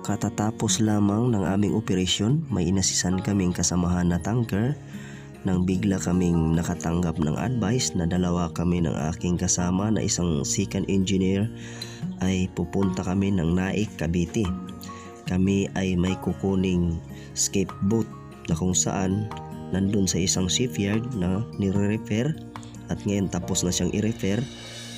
Katatapos lamang ng aming operasyon, may inasisan kaming kasamahan na tanker nang bigla kaming nakatanggap ng advice na dalawa kami ng aking kasama na isang second engineer ay pupunta kami ng Naik, Cavite. Kami ay may kukuning escape boat na kung saan nandun sa isang shipyard na nire-repair at ngayon tapos na siyang i-repair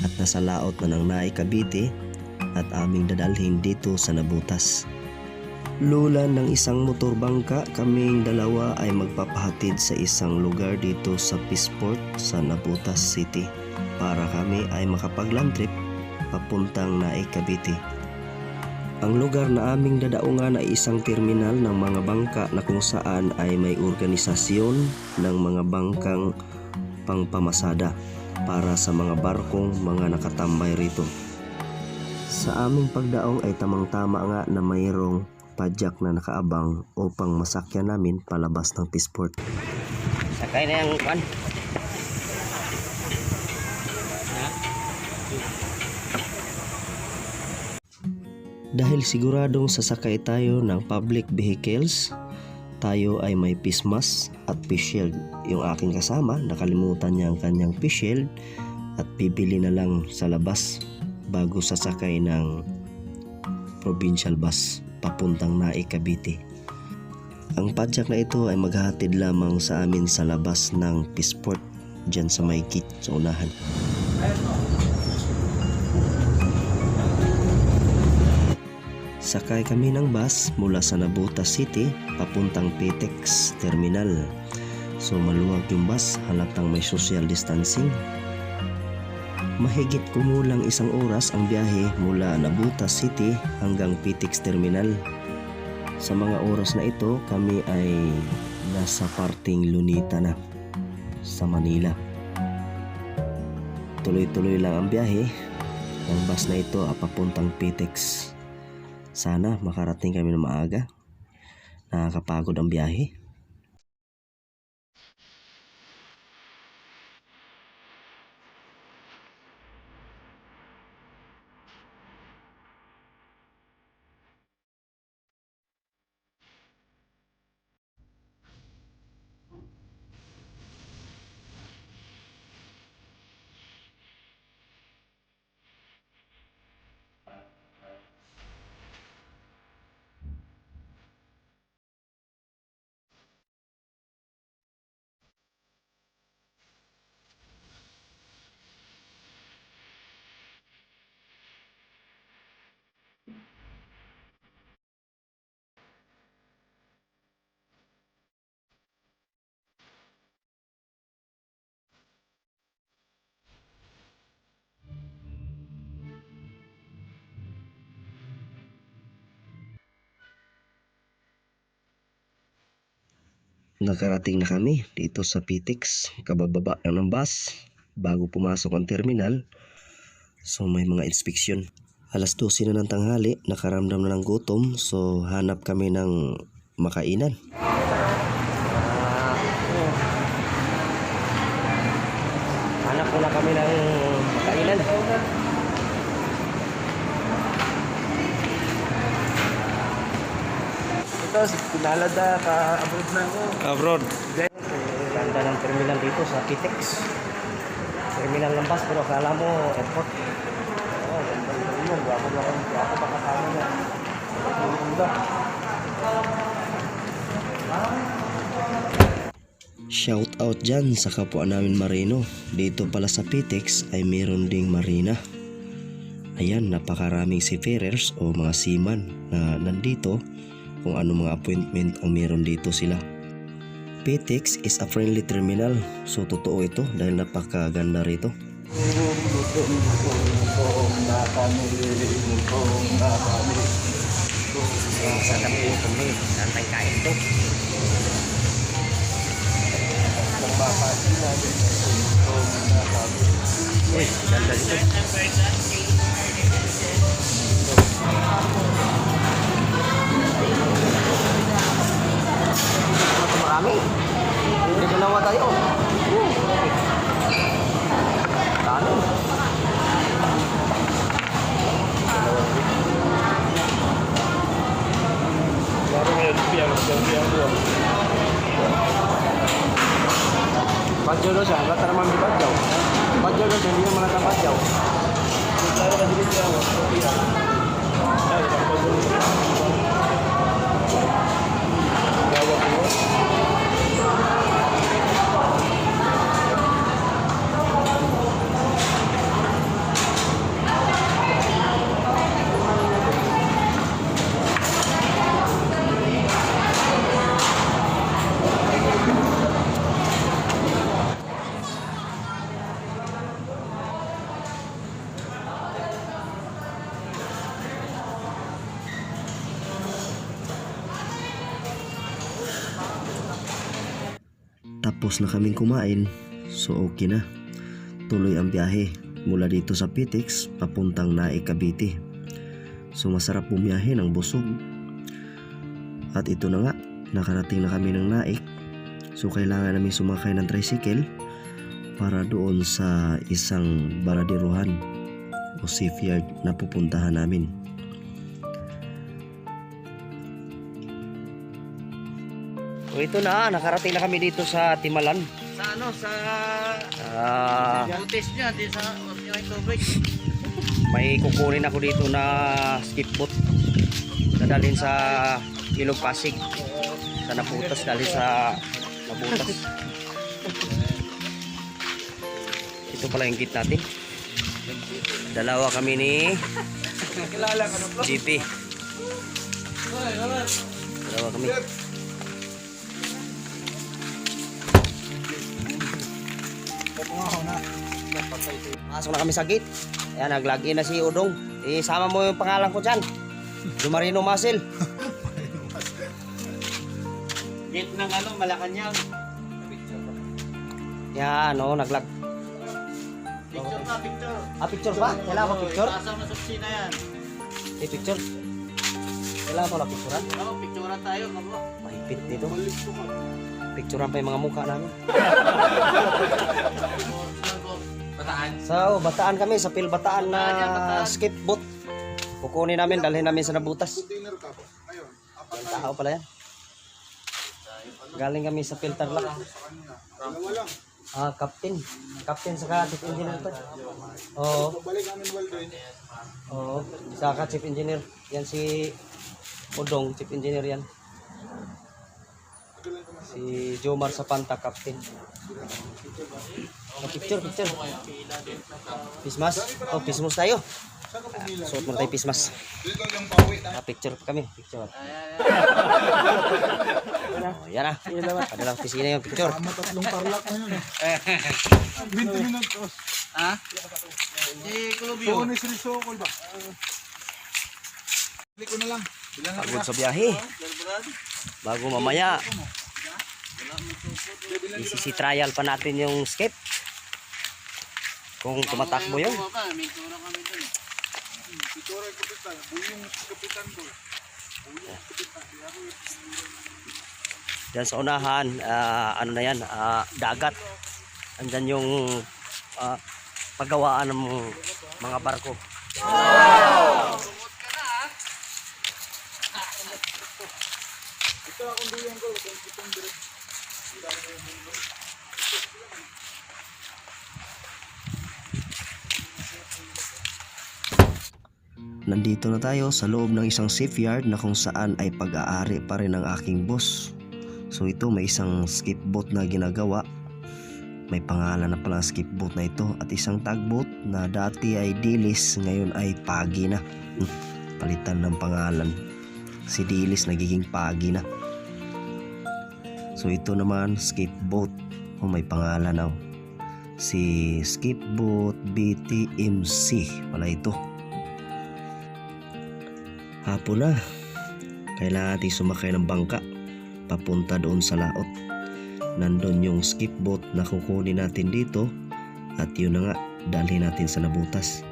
at nasa laot na ng Naik, Cavite at aming dadalhin dito sa Nabutas. Lula ng isang motorbangka, kaming dalawa ay magpapahatid sa isang lugar dito sa Peaceport sa Nabutas City para kami ay makapag-land trip papuntang Naik, Cavite. Ang lugar na aming dadaungan ay isang terminal ng mga bangka na kung saan ay may organisasyon ng mga bangkang pangpamasada para sa mga barkong mga nakatambay rito. Sa aming pagdaong ay tamang-tama nga na mayroong padyak na nakaabang upang masakyan namin palabas ng Peaceport. Sakay na yung kan. Dahil siguradong sasakay tayo ng public vehicles, tayo ay may face mask at face shield. Yung aking kasama, nakalimutan niya ang kanyang face shield at bibili na lang sa labas bago sasakay ng provincial bus papuntang Naik, Cavite. Ang padyak na ito ay maghahatid lamang sa amin sa labas ng Peaceport dyan sa may gate sa unahan. Sakay kami ng bus mula sa Nabutas City papuntang Pitex Terminal. So maluwag yung bus, halatang may social distancing. Mahigit kumulang isang oras ang biyahe mula Nabutas City hanggang Pitex Terminal. Sa mga oras na ito, kami ay nasa parting Lunita na sa Manila. Tuloy-tuloy lang ang biyahe ng bus na ito papuntang Pitex. Sana makarating kami ng maaga. Nakakapagod ang biyahe. Nakarating na kami dito sa Pitex, kabababa lang ng bus bago pumasok ang terminal. So may mga inspeksyon. Alas 12 na ng tanghali, nakaramdam na ng gutom, so hanap kami ng makainan. Hanap muna kami ng makainan. Ito, pinalada ka abroad na ako. Abroad. Ganda ng terminal dito sa Pitex. Terminal ng bus, pero akala mo airport. Oh, ganda ng terminal. Ako pa kasama na. Shout out dyan sa kapwa namin Marino. Dito pala sa Pitex ay meron ding marina. Ayan, napakaraming seafarers o mga seaman na nandito. Kung ano mga appointment ang meron dito sila. Pitex is a friendly terminal. So totoo ito dahil napakaganda rito. Sa dami kami, nantay kain to. Uy, ganda dito. Marami. Hindi dalawa tayo. Dami. Badyaw daw siya, wala naman di badyaw. Badyaw daw siya, hindi naman natang badyaw. Tapos na kaming kumain, so okay na. Tuloy ang biyahe mula dito sa Pitex papuntang Naik, Cavite. So masarap bumiyahe ng busog. At ito na nga, nakarating na kami ng Naik. So kailangan namin sumakay ng tricycle para doon sa isang baradiruhan o shipyard na pupuntahan namin. So ito na, nakarating na kami dito sa Timalan. Sa ano, sa notice niya, di sa ordinary tubig. May kukunin ako dito na skip boat. Dadalhin sa Ilog Pasig. Sa Nabutas, dalhin sa Nabutas. Ito pala yung gate natin. Dalawa kami ni GP. Dalawa kami. Masok na kami sa gate. Ayan, nag-login na si Udong. Isama mo yung pangalan ko dyan. Dumarino Masil. Gate ng ano, Malacanang. Yan, no, nag-log. Picture pa, picture. Picture ba? Kailangan mo picture? Kasama sa opisina yan. Picture. Kailangan mo na picturean. Oo, picturean tayo, kamo. Mahigpit dito. Picturean pa yung mga mukha namin. Bataan. So, Bataan kami. Sa Pil Bataan na skip boat. Kukunin namin, dalhin namin sa Nabutas. Ang tao pala yan. Galing kami sa Pil Tarlac. Captain. Captain saka chief engineer to. Oo. Oo. Saka chief engineer. Yan si Udong, chief engineer yan. Si Jomar Sapanta, captain. Picture. Pismas. Oh, pismas tayo. Suot mo tayo pismas. Picture kami. Picture. Yan na. Padalang pisina yung picture. Tatlong Tarlac na yun. 20 minutos. Ha? Si Kulubyo. Tunis Rizokol ba? Klik ko na lang. Ilan na Pagod sa biyahe. Bago mamaya. Isisi trial pa natin yung skip. Kung tumatakbo yun. May tura kami dun. Pitura yung kapitan. Buyong kapitan ko. Diyan sa unahan, ano na yan, dagat. Andyan yung paggawaan ng mga barko. Ito akong buyong ko. Itong direct. Nandito na tayo sa loob ng isang shipyard na kung saan ay pag-aari pa rin ng aking boss. So ito may isang skip boat na ginagawa. May pangalan na pala skip boat na ito. At isang tugboat na dati ay Dilis, ngayon ay Pagi na. Palitan ng pangalan. Si Dilis nagiging Pagi na. So ito naman skip boat. May pangalan na. Si skip boat BTMC pala ito. Hapon na. Kailangan natin sumakay ng bangka papunta doon sa laot. Nandun yung skip boat na kukunin natin dito. At yun na nga, dalhin natin sa Nabutas.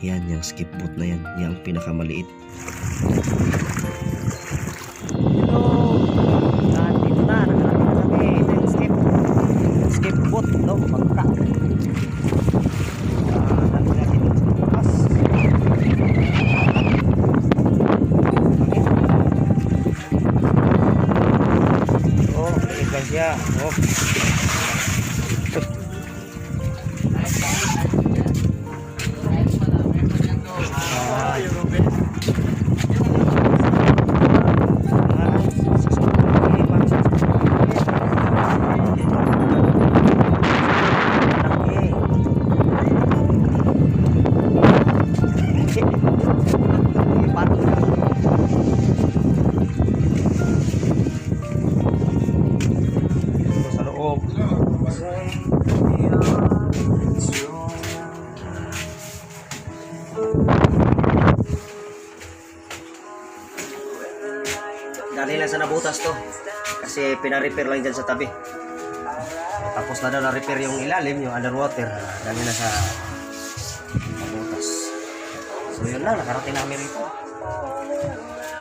Yan, yung skip boat na yan. Yung pinakamaliit. Hello! Nandito na, nakarating na kami. Ito yung skip boat, no? Bangka. Dalhin natin sa Nabutas. Sa loob. Dali lang sa nabutas to. Kasi pina-repair lang dyan sa tabi. Tapos na daw na-repair yung ilalim, yung underwater. Dali na sa nabutas. So yun lang, nakarating namin rito.